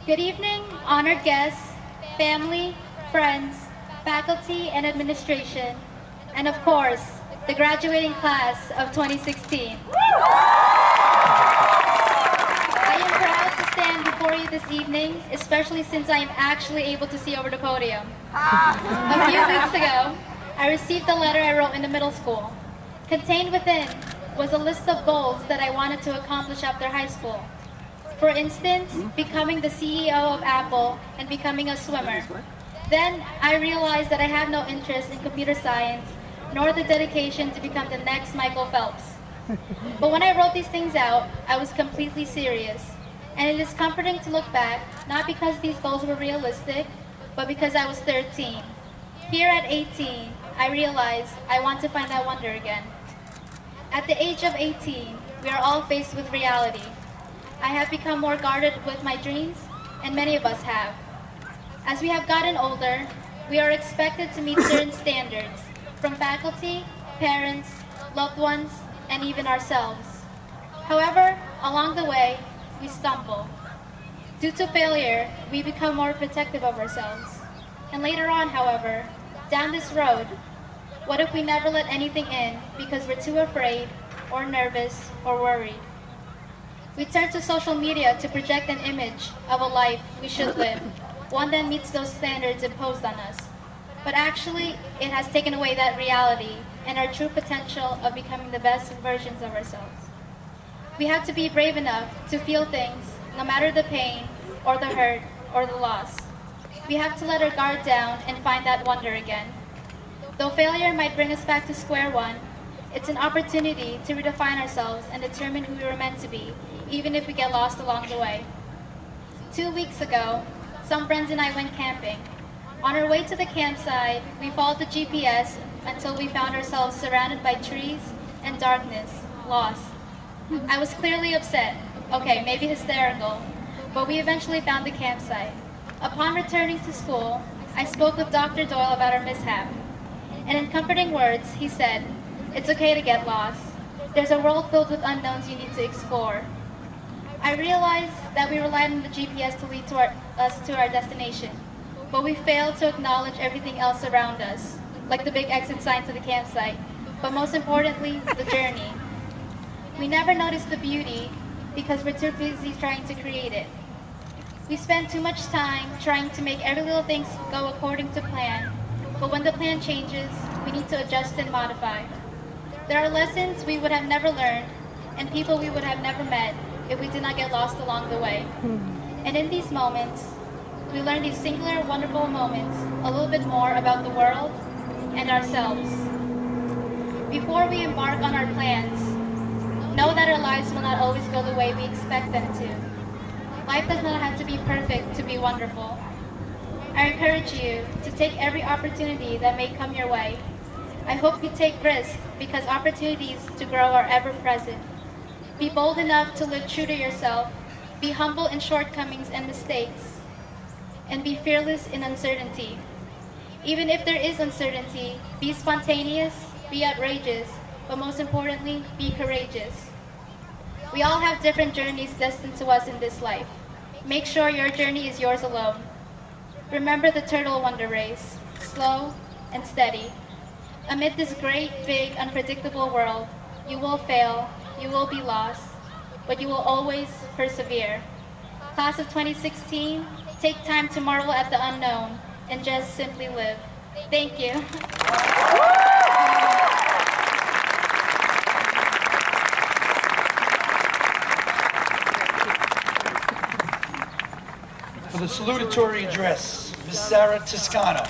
Good evening, honored guests, family, friends, faculty, and administration, and of course, the graduating class of 2016. I am proud to stand before you this evening, especially since I am actually able to see over the podium. A few weeks ago, I received a letter I wrote in the middle school. Contained within was a list of goals that I wanted to accomplish after high school. For instance, becoming the CEO of Apple and becoming a swimmer. Then I realized that I have no interest in computer science, nor the dedication to become the next Michael Phelps. But when I wrote these things out, I was completely serious. And it is comforting to look back, not because these goals were realistic, but because I was 13. Here at 18, I realized I want to find that wonder again. At the age of 18, we are all faced with reality. I have become more guarded with my dreams, and many of us have. As we have gotten older, we are expected to meet certain standards from faculty, parents, loved ones, and even ourselves. However, along the way, we stumble. Due to failure, we become more protective of ourselves. And later on, however, down this road, what if we never let anything in because we're too afraid, or nervous, or worried? We turn to social media to project an image of a life we should live, one that meets those standards imposed on us. But actually, it has taken away that reality and our true potential of becoming the best versions of ourselves. We have to be brave enough to feel things, no matter the pain, or the hurt, or the loss. We have to let our guard down and find that wonder again. Though failure might bring us back to square one, it's an opportunity to redefine ourselves and determine who we were meant to be, even if we get lost along the way. 2 weeks ago, some friends and I went camping. On our way to the campsite, we followed the GPS until we found ourselves surrounded by trees and darkness, lost. I was clearly upset, okay, maybe hysterical, but we eventually found the campsite. Upon returning to school, I spoke with Dr. Doyle about our mishap. And in comforting words, he said, "It's okay to get lost. There's a world filled with unknowns you need to explore." I realized that we relied on the GPS to lead us to our destination, but we failed to acknowledge everything else around us, like the big exit sign to the campsite, but most importantly, the journey. We never noticed the beauty because we're too busy trying to create it. We spend too much time trying to make every little thing go according to plan, but when the plan changes, we need to adjust and modify. There are lessons we would have never learned and people we would have never met if we did not get lost along the way. And in these moments, we learn these singular, wonderful moments a little bit more about the world and ourselves. Before we embark on our plans, know that our lives will not always go the way we expect them to. Life does not have to be perfect to be wonderful. I encourage you to take every opportunity that may come your way. I hope you take risks because opportunities to grow are ever present. Be bold enough to live true to yourself. Be humble in shortcomings and mistakes. And be fearless in uncertainty. Even if there is uncertainty, be spontaneous, be outrageous, but most importantly, be courageous. We all have different journeys destined to us in this life. Make sure your journey is yours alone. Remember the turtle wonder race, slow and steady. Amid this great, big, unpredictable world, you will fail, you will be lost, but you will always persevere. Class of 2016, take time to marvel at the unknown and just simply live. Thank you. For the salutatory address, Ms. Sarah Toscano.